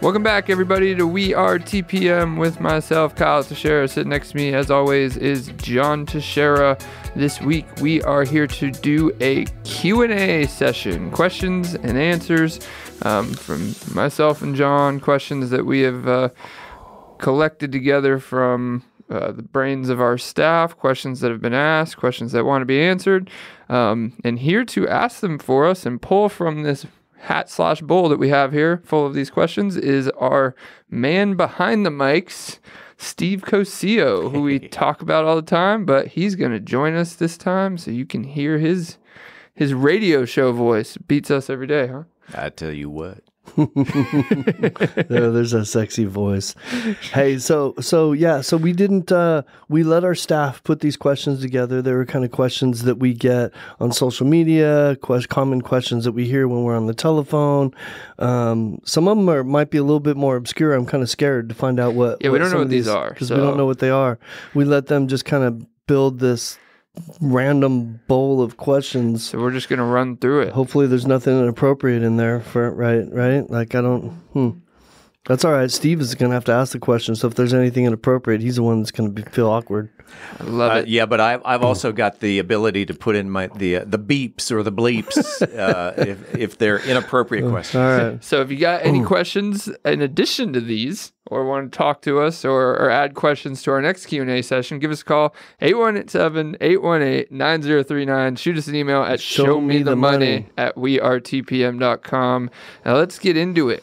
Welcome back, everybody, to We Are TPM with myself, Kyle Teixeira. Sitting next to me, as always, is John Teixeira. This week, we are here to do a Q&A session, questions and answers from myself and John, questions that we have collected together from the brains of our staff, questions that have been asked, questions that want to be answered, and here to ask them for us and pull from this hat/bowl that we have here full of these questions is our man behind the mics, Steve Cosio, who we talk about all the time, but he's going to join us this time so you can hear his radio show voice. Beats us every day, huh? I tell you what. There's a sexy voice. Hey, so we didn't we let our staff put these questions together. They were kind of questions that we get on social media, common questions that we hear when we're on the telephone. Some of them might be a little bit more obscure. I'm kind of scared to find out what. Yeah, we don't know what these are because we don't know what they are. We let them just kind of build this random bowl of questions. So we're just going to run through it. Hopefully there's nothing inappropriate in there for right? Like That's all right. Steve is going to have to ask the question. So if there's anything inappropriate, he's the one that's going to feel awkward. I love it. Yeah, but I've also got the ability to put in the beeps or the bleeps if they're inappropriate questions. All right. So if you got any questions in addition to these, or want to talk to us or add questions to our next Q&A session, give us a call, 817-818-9039. Shoot us an email at showmethemoney@weartpm.com. Now let's get into it.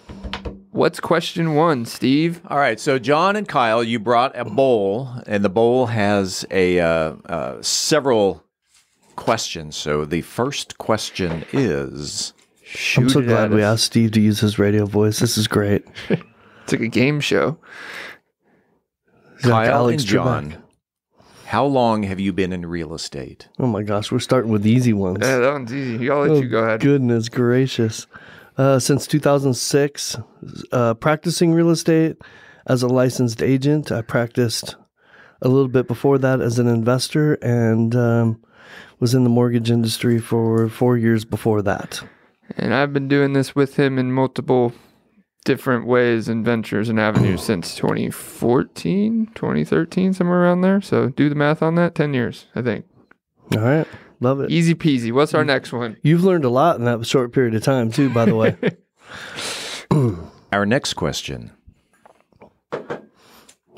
What's question one, Steve? All right, so John and Kyle, you brought a bowl, and the bowl has several questions. So the first question is... I'm so glad we asked Steve to use his radio voice. This is great. It's like a game show. Kyle and John, how long have you been in real estate? Oh my gosh, we're starting with easy ones. Yeah, that one's easy. I'll let you go ahead. Goodness gracious. Since 2006, practicing real estate as a licensed agent. I practiced a little bit before that as an investor and was in the mortgage industry for 4 years before that. And I've been doing this with him in multiple different ways and ventures and avenues since 2014, 2013, somewhere around there. So do the math on that. 10 years, I think. All right. Love it. Easy peasy. What's our next one? You've learned a lot in that short period of time, too, by the way. Our next question.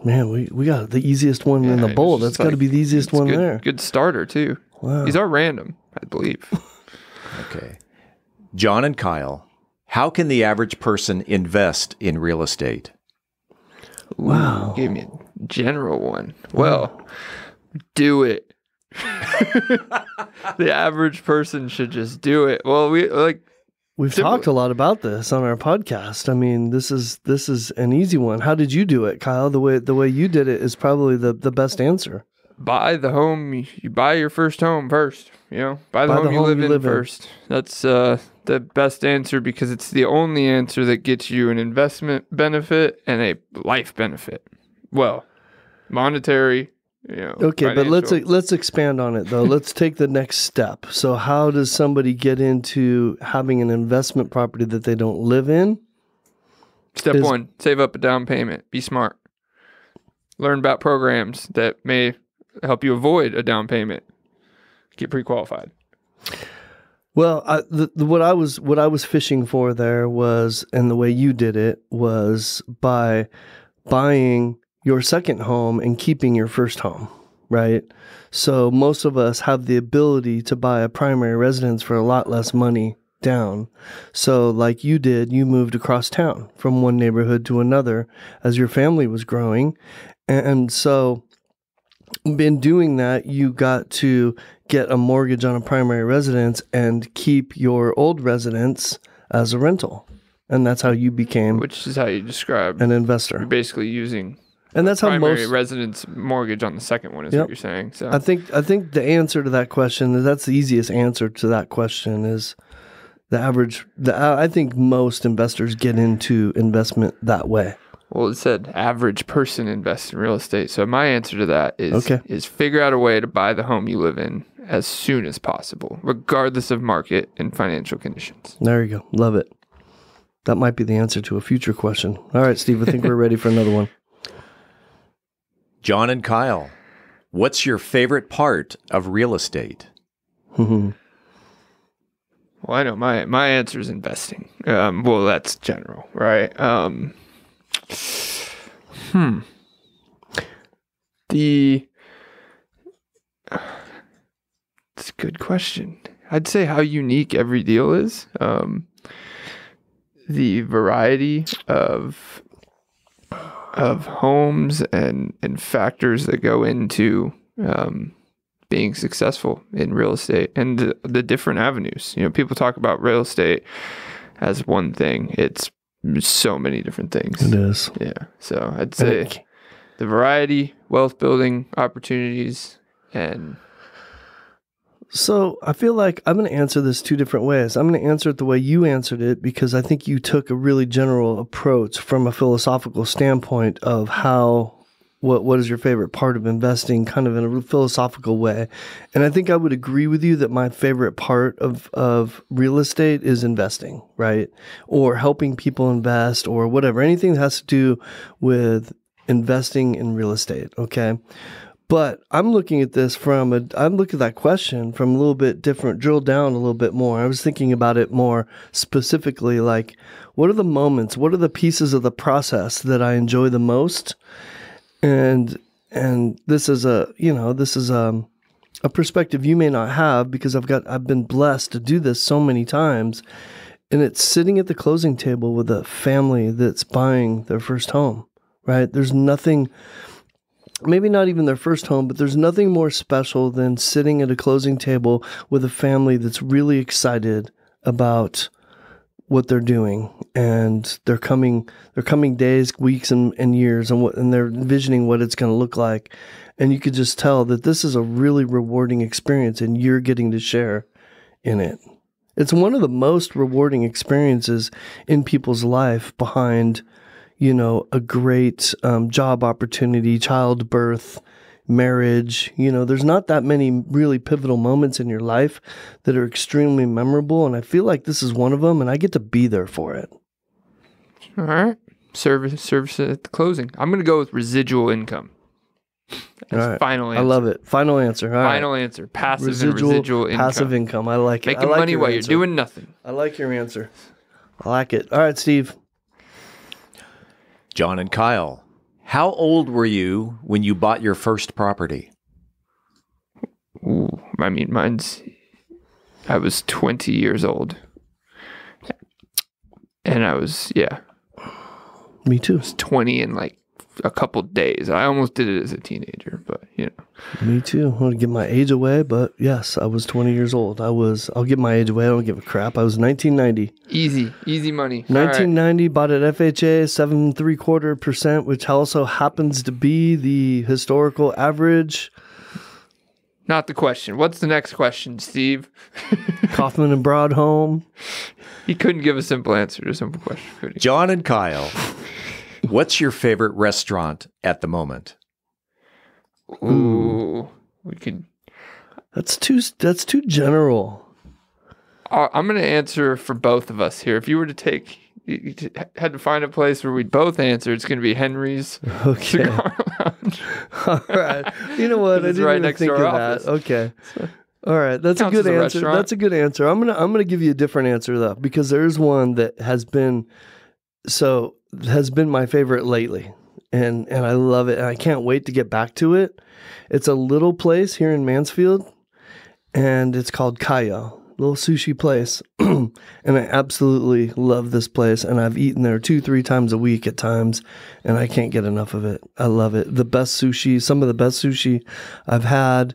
Man, we got the easiest one in the bowl. That's got to be the easiest one there. Good starter, too. Wow. These are random, I believe. Okay. John and Kyle, how can the average person invest in real estate? Wow. Ooh, gave me a general one. Well, do it. The average person should just do it. Well, we've talked a lot about this on our podcast. I mean, this is an easy one. How did you do it, Kyle? The way you did it is probably the best answer. Buy the home. You buy your first home first. Buy the home you live in first. That's the best answer because it's the only answer that gets you an investment benefit and a life benefit. Well, monetary. Okay, but let's expand on it though. Let's take the next step. So how does somebody get into having an investment property that they don't live in? Step one, save up a down payment. Be smart. Learn about programs that may help you avoid a down payment. Get pre-qualified. Well, what I was fishing for there was, and the way you did it was by buying your second home and keeping your first home, right? So most of us have the ability to buy a primary residence for a lot less money down. So like you did, you moved across town from one neighborhood to another as your family was growing. And so in doing that, you got to get a mortgage on a primary residence and keep your old residence as a rental. And that's how you became... Which is how you describe... an investor. You're basically using... And that's how primary residence mortgage on the second one is what you're saying. So I think the answer to that question, that's the easiest answer to that question is the average. I think most investors get into investment that way. Well, it said average person invests in real estate. So my answer to that is figure out a way to buy the home you live in as soon as possible, regardless of market and financial conditions. There you go. Love it. That might be the answer to a future question. All right, Steve, I think we're ready for another one. John and Kyle, what's your favorite part of real estate? Well, I know my answer is investing. Well, that's general, right? It's a good question. I'd say how unique every deal is. The variety of homes and factors that go into being successful in real estate, and the different avenues. You know, people talk about real estate as one thing. It's so many different things. It is. Yeah. So I'd say the variety, wealth building opportunities, and so I feel like I'm going to answer this two different ways. I'm going to answer it the way you answered it because I think you took a really general approach from a philosophical standpoint of what is your favorite part of investing, kind of in a philosophical way. And I think I would agree with you that my favorite part of real estate is investing, right? Or helping people invest or whatever, anything that has to do with investing in real estate, okay? But I'm looking at this I'm looking at that question from a little bit different, drill down a little bit more. I was thinking about it more specifically, like, what are the moments, what are the pieces of the process that I enjoy the most? And this is a perspective you may not have because I've been blessed to do this so many times. And it's sitting at the closing table with a family that's buying their first home, right? There's nothing, maybe not even their first home, but there's nothing more special than sitting at a closing table with a family that's really excited about what they're doing, and they're coming days, weeks, and years, and they're envisioning what it's going to look like, and you could just tell that this is a really rewarding experience, and you're getting to share in it. It's one of the most rewarding experiences in people's life behind, a great job opportunity, childbirth, marriage. There's not that many really pivotal moments in your life that are extremely memorable, and I feel like this is one of them, and I get to be there for it. All right. Service at the closing. I'm going to go with residual income. That's final answer. I love it. Final answer. Final answer. Passive residual income. Passive income. I like it. Making money while you're doing nothing. I like your answer. I like it. All right, Steve. John and Kyle, how old were you when you bought your first property? Ooh, I mean, I was 20 years old. And I was, Me too. I was 20 in like a couple days. I almost did it as a teenager, but Me too. I want to give my age away, but yes, I was 20 years old. I'll give my age away. I don't give a crap. I was 1990. Easy money. 1990, bought at FHA, 7.75%, which also happens to be the historical average. Not the question. What's the next question, Steve? Kaufman and Broad home. He couldn't give a simple answer to a simple question, could he? John and Kyle, what's your favorite restaurant at the moment? Ooh, we could. That's too general. I'm going to answer for both of us here. If you were to you had to find a place where we'd both answer, it's going to be Henry's Cigar Lounge. All right. You know what? I didn't right even next think to of our that. office. Okay. All right. That's a Counts good as a answer. restaurant. That's a good answer. I'm gonna give you a different answer though, because there's one that has been my favorite lately. And I love it, and I can't wait to get back to it. It's a little place here in Mansfield, and it's called Kaya, little sushi place. And I absolutely love this place, and I've eaten there 2-3 times a week at times, and I can't get enough of it. I love it. The best sushi, some of the best sushi I've had.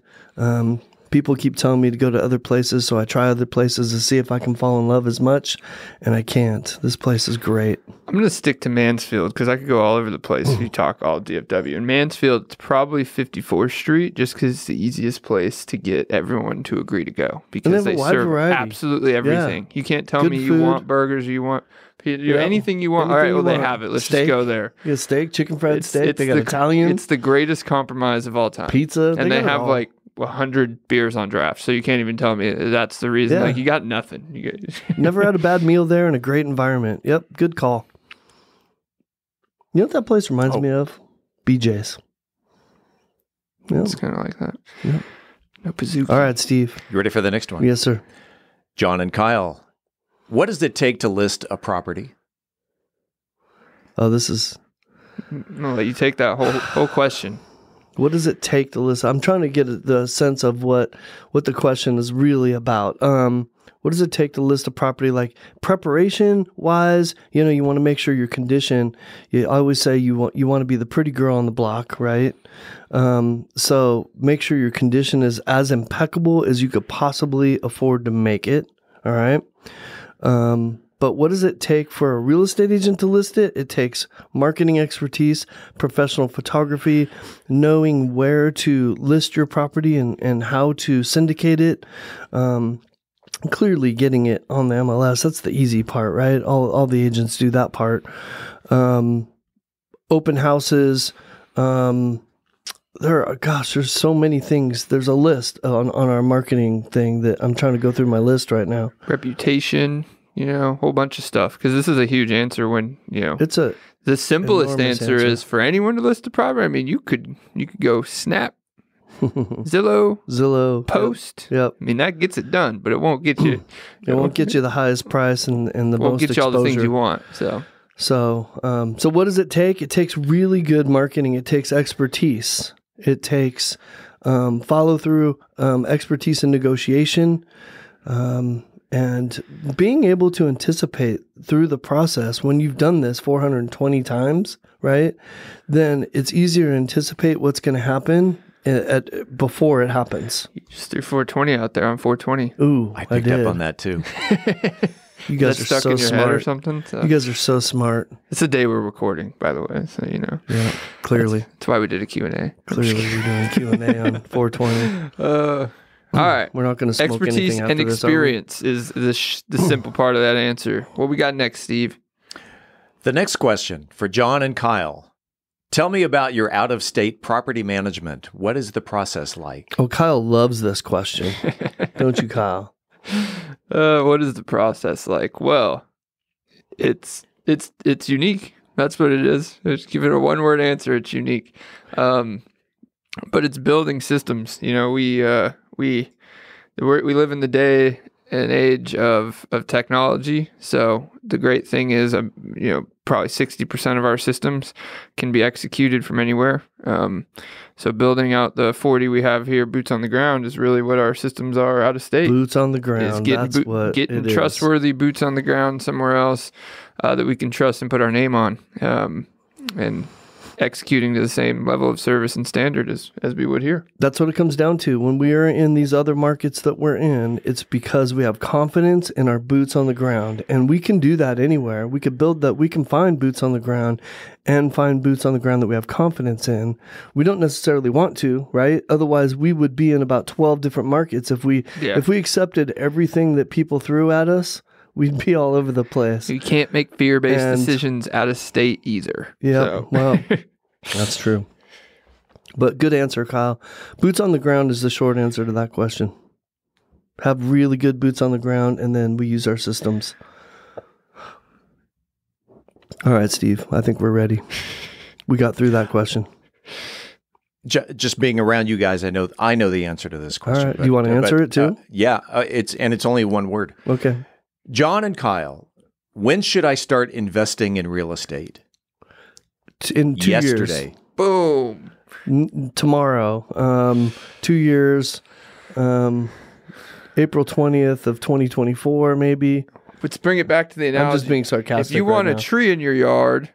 People keep telling me to go to other places, so I try other places to see if I can fall in love as much, and I can't. This place is great. I'm going to stick to Mansfield because I could go all over the place if you talk all DFW. In Mansfield, it's probably 54th Street just because it's the easiest place to get everyone to agree to go because they serve absolutely everything. You can't tell me you want burgers or you want anything you want. All right, well, they have it. Let's just go there. You get steak, chicken fried steak. They got Italian. It's the greatest compromise of all time. Pizza. And they have like 100 beers on draft, so you can't even tell me that's the reason. Yeah. Like, you got nothing. You get Never had a bad meal there and a great environment. Yep, good call. You know what that place reminds me of? BJ's. Yep. It's kind of like that. Yep. No Pizookie. All right, Steve. You ready for the next one? Yes, sir. John and Kyle, what does it take to list a property? Oh, this is... I'm gonna let you take that whole question. What does it take to list? I'm trying to get the sense of what the question is really about. What does it take to list a property? Like preparation wise, you want to make sure your condition. I always say you want to be the pretty girl on the block, right? So make sure your condition is as impeccable as you could possibly afford to make it. All right. But what does it take for a real estate agent to list it? It takes marketing expertise, professional photography, knowing where to list your property and how to syndicate it. Clearly getting it on the MLS. That's the easy part, right? All the agents do that part. Open houses. There's so many things. There's a list on our marketing thing that I'm trying to go through my list right now. Reputation. Whole bunch of stuff, because this is a huge answer when, the simplest answer is for anyone to list a property. I mean, you could go Snap, Zillow, Post. Yep. I mean, that gets it done, but it won't get you. It won't get you the highest price and the won't most get you all the things exposure. you want. So what does it take? It takes really good marketing. It takes expertise. It takes follow through, expertise in negotiation. And being able to anticipate through the process, when you've done this 420 times, right, then it's easier to anticipate what's going to happen before it happens. You just threw 420 out there on 420. Ooh, I picked up on that too. You guys are stuck so in your smart. head or something. So. You guys are so smart. It's the day we're recording, by the way, so Yeah, clearly. That's why we did a Q&A. Clearly, we're doing Q&A on 420. All right. We're not going to smoke Expertise anything after and this, are we? experience is the simple part of that answer. What we got next, Steve? The next question for John and Kyle. Tell me about your out-of-state property management. What is the process like? Oh, Kyle loves this question. Don't you, Kyle? What is the process like? Well, it's unique. That's what it is. Just give it a one-word answer. It's unique. But it's building systems. We live in the day and age of technology. So the great thing is, probably 60% of our systems can be executed from anywhere. So building out the 40 we have here, boots on the ground, is really what our systems are out of state. Boots on the ground. Getting trustworthy boots on the ground somewhere else that we can trust and put our name on, and executing to the same level of service and standard as we would here. That's what it comes down to. When we are in these other markets that we're in, it's because we have confidence in our boots on the ground, and we can do that anywhere. We could build that. We can find boots on the ground and find boots on the ground that we have confidence in. We don't necessarily want to, right? Otherwise, we would be in about 12 different markets. If we accepted everything that people threw at us, we'd be all over the place. You can't make fear-based decisions out of state either. Yeah, so. Well, that's true. But good answer, Kyle. Boots on the ground is the short answer to that question. Have really good boots on the ground, and then we use our systems. All right, Steve, I think we're ready. We got through that question. Just being around you guys, I know the answer to this question. All right, do you want to answer it too? Yeah, it's only one word. Okay. John and Kyle, when should I start investing in real estate? In 2 years. Yesterday. Boom. Tomorrow. 2 years. April 20th of 2024, maybe. Let's bring it back to the analogy. I'm just being sarcastic. If you want a tree in your yard,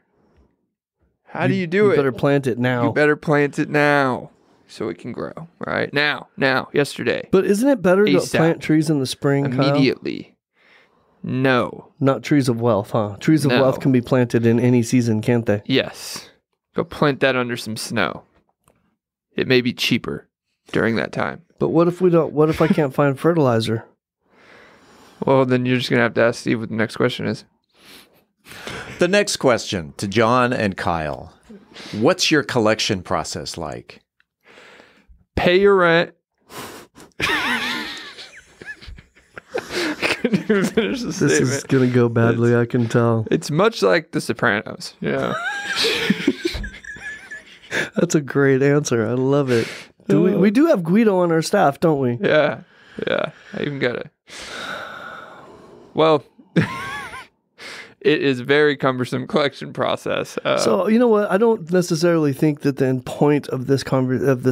how do you do it? You better plant it now. You better plant it now so it can grow. Right? Now, yesterday. But isn't it better to ASAP. plant trees in the spring, Immediately. Kyle? No. Not trees of wealth, huh? Trees of wealth can be planted in any season, can't they? Yes. Go plant that under some snow. It may be cheaper during that time. But what if I can't find fertilizer? Well, then you're just going to have to ask Steve what the next question is. The next question to John and Kyle. What's your collection process like? Pay your rent Finish the This statement. is going to go badly, I can tell. It's much like The Sopranos. Yeah. That's a great answer. I love it. We do have Guido on our staff, don't we? Yeah. Yeah. I even got it. Well, it is a very cumbersome collection process. So you know what? I don't necessarily think that the point of this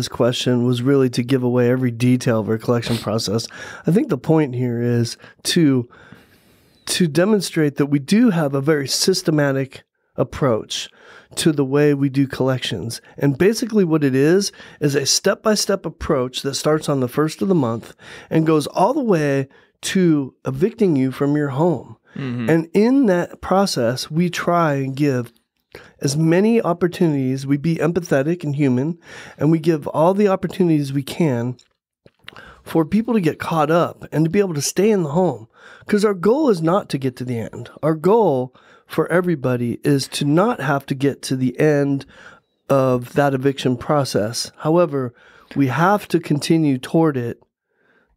question was really to give away every detail of our collection process. I think the point here is to demonstrate that we do have a very systematic approach to the way we do collections. And basically what it is a step-by-step approach that starts on the first of the month and goes all the way to evicting you from your home. Mm-hmm. And in that process, we try and give as many opportunities. We be empathetic and human, and we give all the opportunities we can for people to get caught up and to be able to stay in the home. Because our goal is not to get to the end. Our goal for everybody is to not have to get to the end of that eviction process. However, we have to continue toward it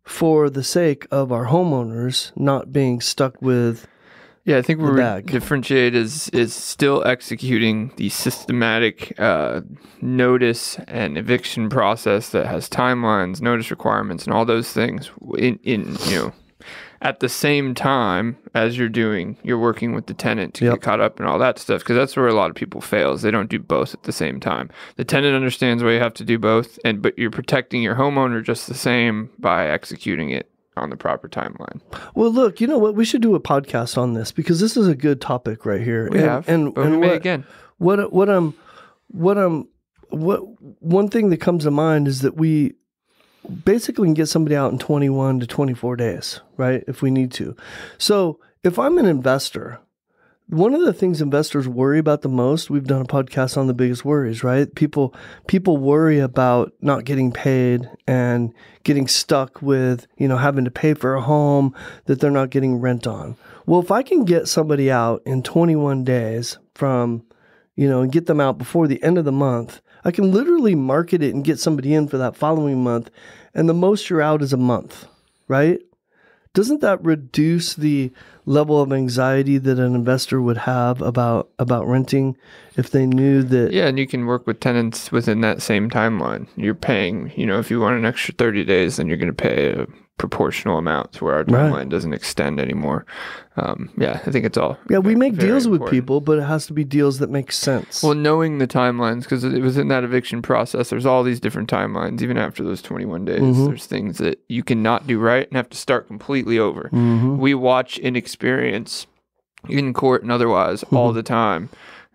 for the sake of our homeowners not being stuck with I think the we bag. differentiate is still executing the systematic notice and eviction process that has timelines, notice requirements, and all those things in at the same time as you're working with the tenant to get caught up in all that stuff, because that's where a lot of people fail, is they don't do both at the same time. The tenant understands why you have to do both, but you're protecting your homeowner just the same by executing it on the proper timeline. Well, look, you know what? We should do a podcast on this because this is a good topic right here. One thing that comes to mind is that we basically can get somebody out in 21 to 24 days, right? If we need to. So if I'm an investor, one of the things investors worry about the most, we've done a podcast on the biggest worries, right? People worry about not getting paid and getting stuck with, having to pay for a home that they're not getting rent on. Well, if I can get somebody out in 21 days from, and get them out before the end of the month, I can literally market it and get somebody in for that following month. And the most you're out is a month, right? Doesn't that reduce the level of anxiety that an investor would have about renting if they knew that? Yeah, and you can work with tenants within that same timeline. You're paying, if you want an extra 30 days, then you're going to pay a proportional amount to where our timeline doesn't extend anymore. I think it's all we make deals important with people, but it has to be deals that make sense. Well, knowing the timelines, because it was in that eviction process, there's all these different timelines. Even after those 21 days, there's things that you cannot do right and have to start completely over. We watch inexperience in court and otherwise all the time.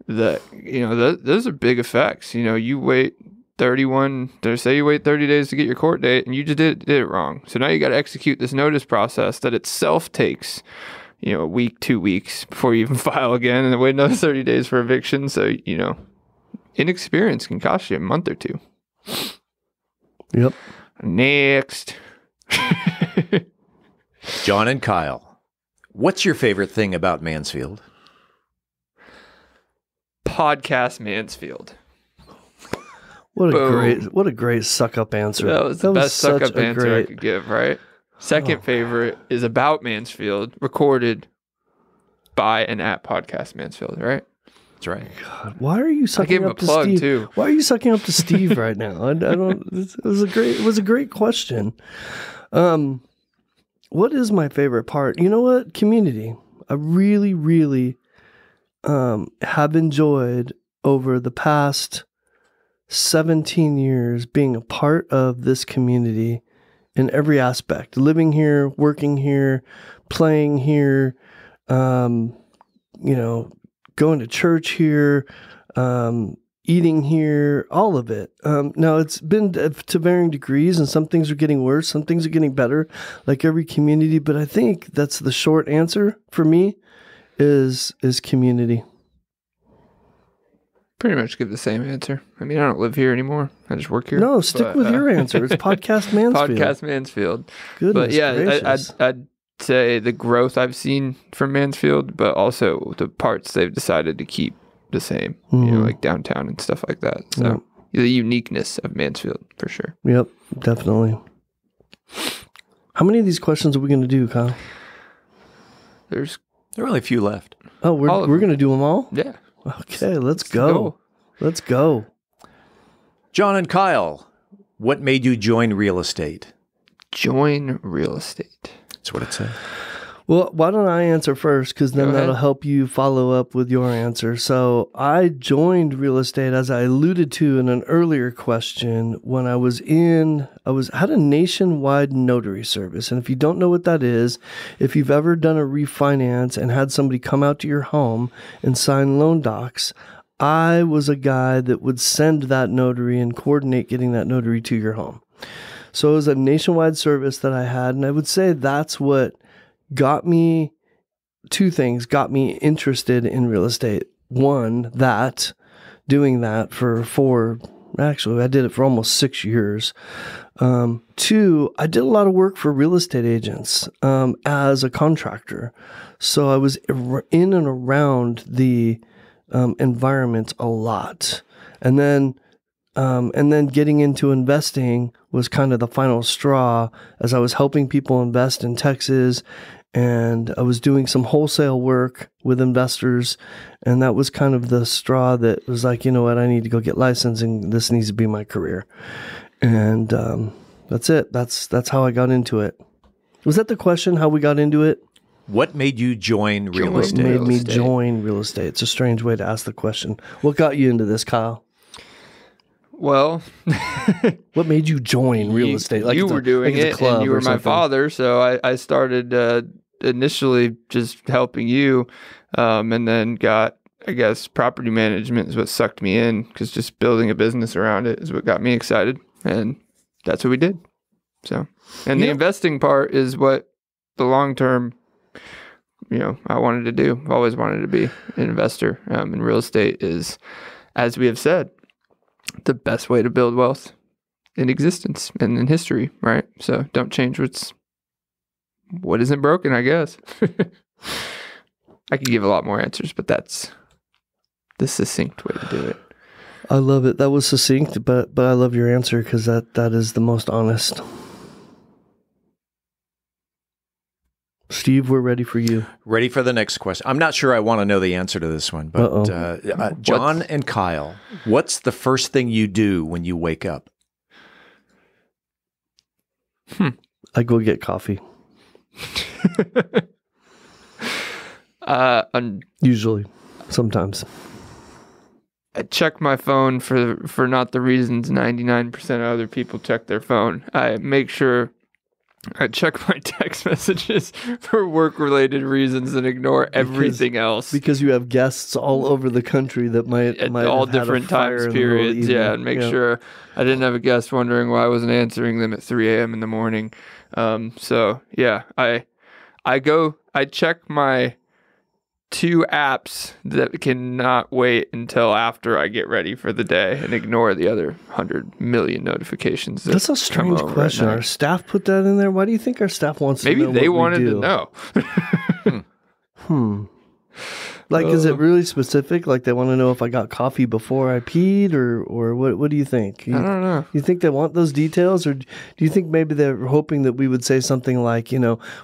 That those are big effects. You wait 31, say you wait 30 days to get your court date and you just did it wrong. So now you got to execute this notice process that itself takes, a week, 2 weeks before you even file again, and then wait another 30 days for eviction. So, inexperience can cost you a month or two. Yep. Next. John and Kyle, what's your favorite thing about Mansfield? Podcast Mansfield. What a great suck up answer. That was the best suck up answer I could give, right? Second favorite is about Mansfield, recorded by and at Podcast Mansfield, right? That's right. God, why are you sucking up to Steve? I gave him a plug too. Why are you sucking up to Steve right now? I don't. It was a great question. What is my favorite part? You know what? Community. I really, really have enjoyed over the past 17 years being a part of this community in every aspect. Living here, working here, playing here, going to church here, eating here, all of it. Now, it's been to varying degrees, and some things are getting worse, some things are getting better, like every community. But I think that's the short answer for me is community. Pretty much give the same answer. I mean, I don't live here anymore. I just work here. No, stick with your answer. It's Podcast Mansfield. Podcast Mansfield. Goodness but yeah, gracious. I'd say the growth I've seen from Mansfield, but also the parts they've decided to keep the same, like downtown and stuff like that. So the uniqueness of Mansfield, for sure. Yep, definitely. How many of these questions are we going to do, Kyle? There are only a few left. Oh, we're going to do them all? Yeah. Okay, let's go. Let's go. John and Kyle, what made you join real estate? Join real estate. That's what it said. Well, why don't I answer first, because then that'll help you follow up with your answer. So I joined real estate, as I alluded to in an earlier question, when I had a nationwide notary service. And if you don't know what that is, if you've ever done a refinance and had somebody come out to your home and sign loan docs, I was a guy that would send that notary and coordinate getting that notary to your home. So it was a nationwide service that I had, and I would say that's what got me, two things got me interested in real estate. One, doing that actually I did it for almost 6 years. Two, I did a lot of work for real estate agents as a contractor. So I was in and around the environment a lot. And then getting into investing was kind of the final straw, as I was helping people invest in Texas, and I was doing some wholesale work with investors, and that was kind of the straw that was like, you know what, I need to go get licensing. This needs to be my career. And that's it. That's how I got into it. Was that the question, how we got into it? What made you join real estate? What made me join real estate? It's a strange way to ask the question. What got you into this, Kyle? Well, what made you join real estate? Like you were doing it, and you were my father, so I started initially just helping you, and then got, I guess, property management is what sucked me in, because just building a business around it is what got me excited, and that's what we did. So, and the investing part is what the long term, I wanted to do. I've always wanted to be an investor, and real estate is, as we have said, the best way to build wealth in existence and in history, right? So don't change what isn't broken, I guess. I could give a lot more answers, but that's the succinct way to do it. I love it. That was succinct, but I love your answer, because that is the most honest. Steve, we're ready for you. Ready for the next question. I'm not sure I want to know the answer to this one, but John and Kyle, what's the first thing you do when you wake up? I go get coffee. Usually, sometimes. I check my phone for not the reasons 99% of other people check their phone. I make sure I check my text messages for work-related reasons and ignore everything else. Because you have guests all over the country that might all different times periods, and make sure I didn't have a guest wondering why I wasn't answering them at 3 a.m. in the morning. So yeah, I check my 2 apps that cannot wait until after I get ready for the day, and ignore the other 100 million notifications. That's a strange question. Our staff put that in there. Why do you think our staff wants to know? Maybe they wanted to know. Like, is it really specific? Like, they want to know if I got coffee before I peed, or what do you think? I don't know. You think they want those details, or do you think maybe they're hoping that we would say something like,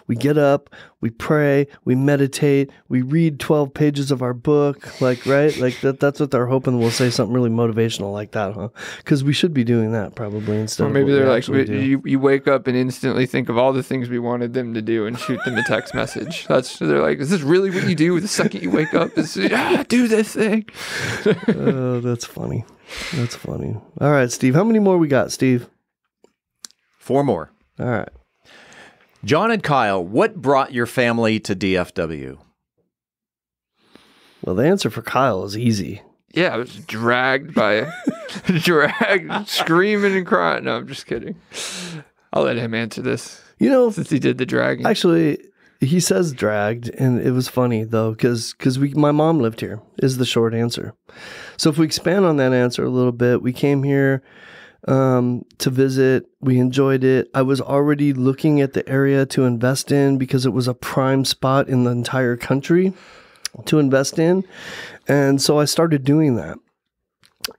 we get up, we pray, we meditate, we read 12 pages of our book, like, right? Like that's what they're hoping. We'll say something really motivational like that, huh? Because we should be doing that probably instead. Or maybe they're like, you wake up and instantly think of all the things we wanted them to do and shoot them a text message. They're like, is this really what you do the second you wake up? Do this thing. Oh, that's funny. That's funny. All right, Steve. How many more we got, Steve? 4 more. All right. John and Kyle, what brought your family to DFW? Well, the answer for Kyle is easy. Yeah, I was dragged, screaming and crying. No, I'm just kidding. I'll let him answer this. Since he did the dragging. Actually, he says dragged, and it was funny though, because my mom lived here is the short answer. So if we expand on that answer a little bit, we came here to visit. We enjoyed it. I was already looking at the area to invest in, because it was a prime spot in the entire country to invest in. And so I started doing that.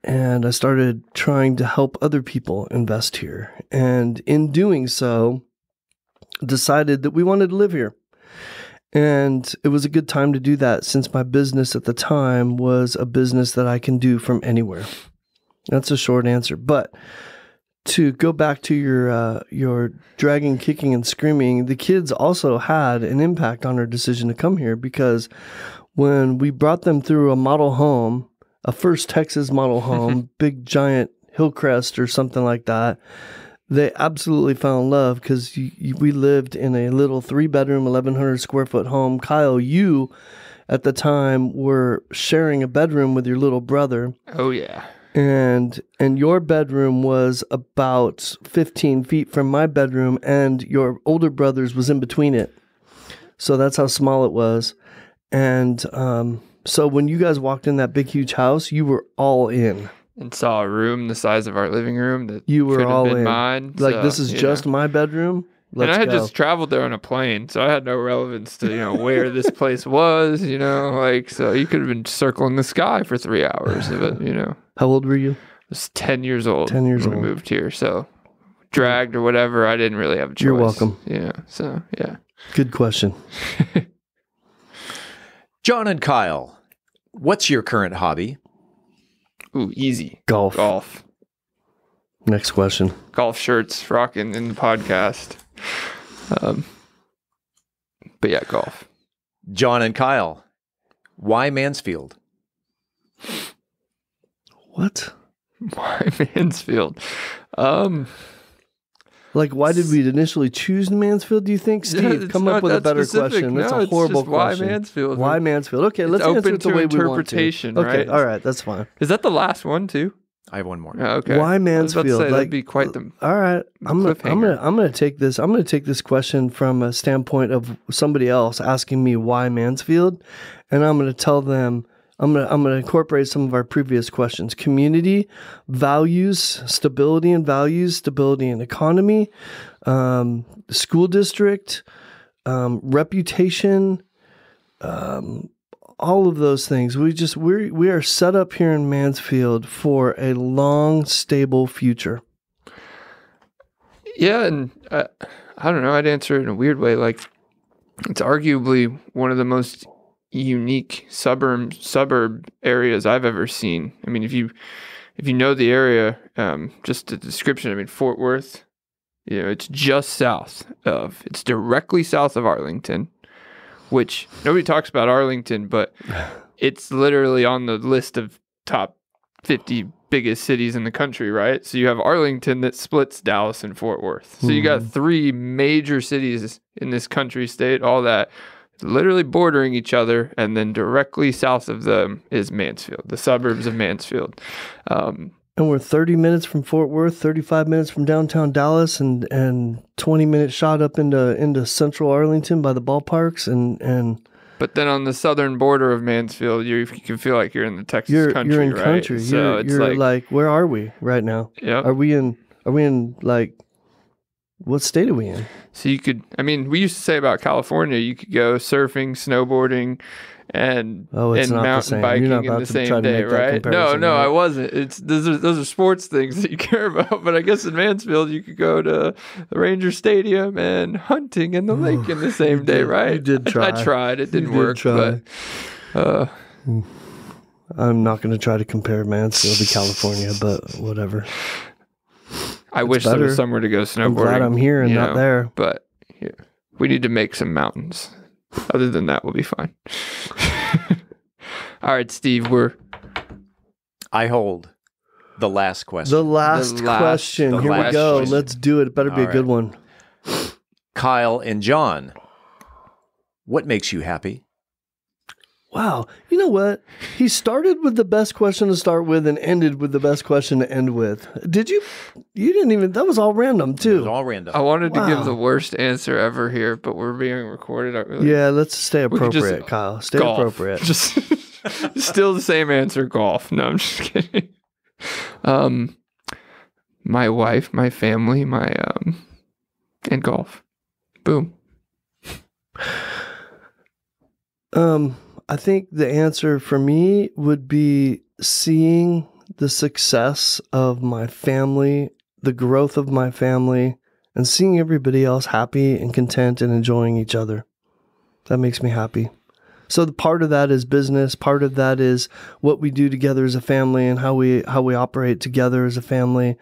And I started trying to help other people invest here. And in doing so, decided that we wanted to live here. And it was a good time to do that since my business at the time was a business that I can do from anywhere. That's a short answer. But to go back to your dragging, kicking, and screaming, the kids also had an impact on our decision to come here, because when we brought them through a model home, a first Texas model home, big giant Hillcrest or something like that, they absolutely fell in love, because we lived in a little 3-bedroom, 1,100 square foot home. Kyle, you at the time were sharing a bedroom with your little brother. Oh, yeah. And your bedroom was about 15 feet from my bedroom, and your older brother's was in between it. So that's how small it was. And so when you guys walked in that big, huge house, you were all in. And saw a room the size of our living room that you were could have all been in. mine. Like, so, this is just my bedroom. And I had go. just traveled there on a plane, so I had no relevance to, where this place was, so you could have been circling the sky for 3 hours of it, How old were you? I was 10 years old 10 years when old. we moved here, so dragged or whatever, I didn't really have a choice. You're welcome. So, yeah. Good question. John and Kyle, what's your current hobby? Ooh, easy. Golf. Next question. Golf shirts rocking in the podcast. But yeah, golf. John and Kyle, why Mansfield? What? Why Mansfield? Like, why did we initially choose Mansfield, do you think? Steve, come up with a better question. That's a horrible question. Why Mansfield? Why Mansfield? Okay, let's answer it the way we want to. interpretation, Okay, right? all right, that's fine. Is that the last one too? I have one more. Oh, okay. Why I was about to Mansfield? say, that'd be quite the All right, I'm gonna take this question from a standpoint of somebody else asking me why Mansfield, and I'm gonna tell them. I'm gonna incorporate some of our previous questions: community, values, stability and economy, school district, reputation, all of those things. We are set up here in Mansfield for a long, stable future. Yeah, and I don't know. I'd answer it in a weird way. Like, it's arguably one of the most unique suburb areas I've ever seen. I mean, if you know the area, just the description. I mean, Fort Worth, it's just it's directly south of Arlington, which nobody talks about Arlington, but it's literally on the list of top 50 biggest cities in the country, right? So you have Arlington that splits Dallas and Fort Worth. So you got 3 major cities in this country, state, all that, literally bordering each other, and then directly south of them is Mansfield, the suburbs of Mansfield. And we're 30 minutes from Fort Worth, 35 minutes from downtown Dallas, and 20 minutes shot up into central Arlington by the ballparks. And but then on the southern border of Mansfield, you can feel like you're in the Texas country. You're in right? country. So you're like, where are we right now? Yeah. Are we in like, what state are we in? So we used to say about California, you could go surfing, snowboarding, and mountain biking in the same day, right? No, I wasn't. Those are sports things that you care about. But I guess in Mansfield, you could go to the Ranger Stadium and hunting in the lake in the same day, right? You did try. I tried. It didn't work. But I'm not going to try to compare Mansfield to California, but whatever. I wish there was somewhere to go snowboarding. I'm glad I'm here and not there. But we need to make some mountains. Other than that, we'll be fine. All right, Steve, I hold the last question. The last question. Here we go. Question. Let's do it. It better be a good one. Kyle and John, what makes you happy? Wow. You know what? He started with the best question to start with and ended with the best question to end with. Did you? You didn't even, that was all random too. It was all random. I wanted to give the worst answer ever here, but we're being recorded. Yeah, let's stay appropriate, Kyle. Stay appropriate. Just still the same answer, golf. No, I'm just kidding. My wife, my family, and golf. Boom. I think the answer for me would be seeing the success of my family, the growth of my family, and seeing everybody else happy and content and enjoying each other. That makes me happy. So the part of that is business. Part of that is what we do together as a family and how we operate together as a family.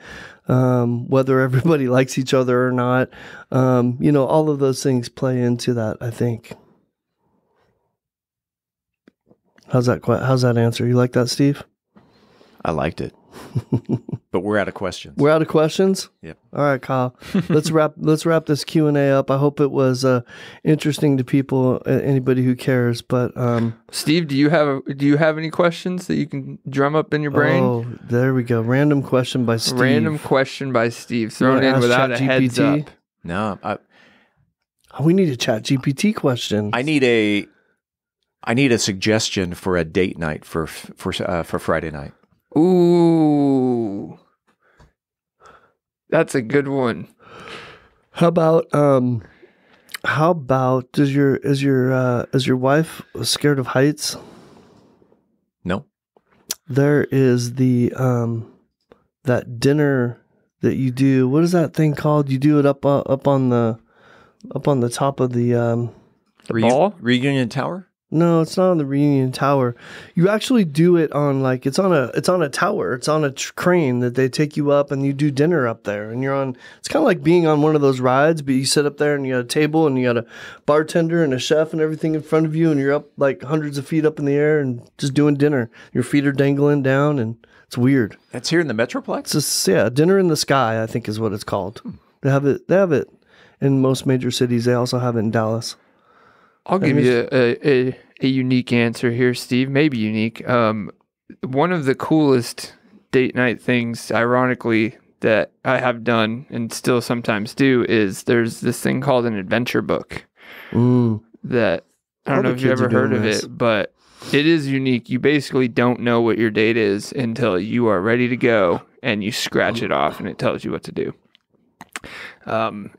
Whether everybody likes each other or not, all of those things play into that, I think. How's that answer? You like that, Steve? I liked it. But we're out of questions. We're out of questions? Yep. All right, Kyle. Let's wrap this Q&A up. I hope it was interesting to people, anybody who cares. But Steve, do you have any questions that you can drum up in your brain? Oh, there we go. Random question by Steve. Random question by Steve, thrown in without a heads up. No, we need a Chat GPT question. I need a suggestion for a date night for Friday night. Ooh, that's a good one. How about is your wife scared of heights? No. There is the that dinner that you do. What is that thing called? You do it up on the top of the ball? Reunion Tower? No, it's not on the Reunion Tower. You actually do it on it's on a tower. It's on a crane that they take you up and you do dinner up there. And it's kind of like being on one of those rides, but you sit up there and you got a table and you got a bartender and a chef and everything in front of you, and you're up like hundreds of feet up in the air and just doing dinner. Your feet are dangling down and it's weird. That's here in the Metroplex? It's just, dinner in the sky, I think is what it's called. They have it in most major cities. They also have it in Dallas. I'll give you a unique answer here, Steve. Maybe unique. One of the coolest date night things, ironically, that I have done and still sometimes do is there's this thing called an adventure book that I don't know if you've ever heard of it, but it is unique. You basically don't know what your date is until you are ready to go and you scratch it off and it tells you what to do.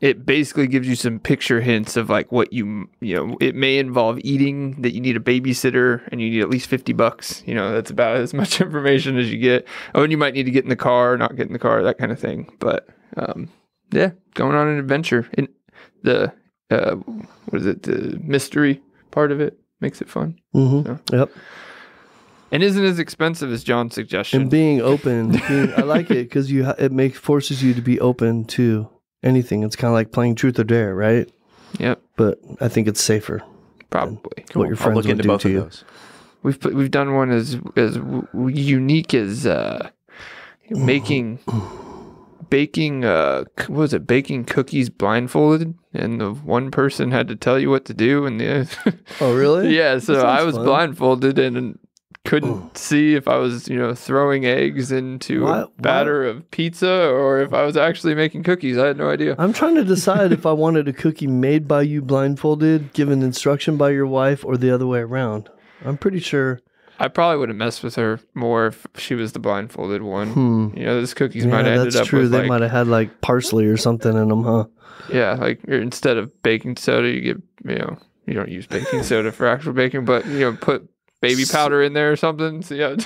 It basically gives you some picture hints of like what it may involve eating, that you need a babysitter and you need at least $50. That's about as much information as you get. Oh, and you might need to get in the car, not get in the car, that kind of thing. But, going on an adventure in the, the mystery part of it makes it fun. Mm-hmm. So. Yep. And isn't as expensive as John's suggestion. And being open, I like it because it forces you to be open to anything. It's kind of like playing truth or dare, right? Yep. But I think it's safer. Probably. What your friends would do to you. We've done one as unique as baking baking cookies blindfolded, and the one person had to tell you what to do, and the oh really? Yeah. So I was blindfolded and couldn't see if I was, throwing eggs into a batter of pizza or if I was actually making cookies. I had no idea. I'm trying to decide if I wanted a cookie made by you blindfolded, given instruction by your wife, or the other way around. I'm pretty sure. I probably would have messed with her more if she was the blindfolded one. Those cookies might have ended up true. with They might have had like parsley or something in them, huh? Yeah, like instead of baking soda, you get, you don't use baking soda for actual baking, but, put baby powder in there or something. So yeah.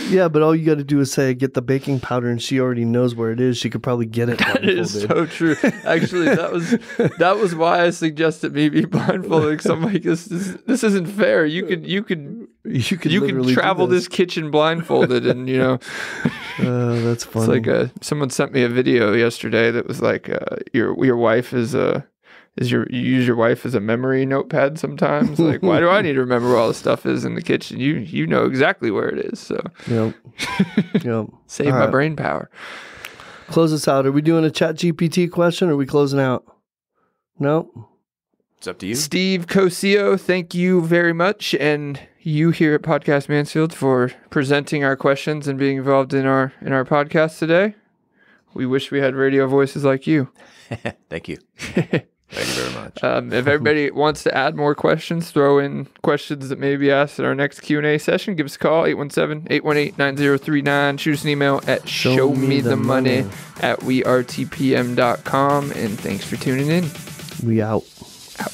Yeah, but all you got to do is say, get the baking powder, and she already knows where it is. She could probably get it. That is so true. Actually, that was why I suggested me be blindfolded. Because I'm like, this isn't fair. You could travel this kitchen blindfolded, and that's funny. It's like someone sent me a video yesterday that was like, your wife you use your wife as a memory notepad sometimes. Like, why do I need to remember where all the stuff is in the kitchen? You know exactly where it is. So yep. Save my brain power. Close us out. Are we doing a Chat GPT question or are we closing out? No? It's up to you. Steve Cosio, thank you very much. And you here at Podcast Mansfield for presenting our questions and being involved in our podcast today. We wish we had radio voices like you. Thank you. Thank you very much. If everybody wants to add more questions, throw in questions that may be asked at our next Q&A session, give us a call, 817-818-9039. Shoot us an email at showmethemoney@weartpm.com. And thanks for tuning in. We out. Out.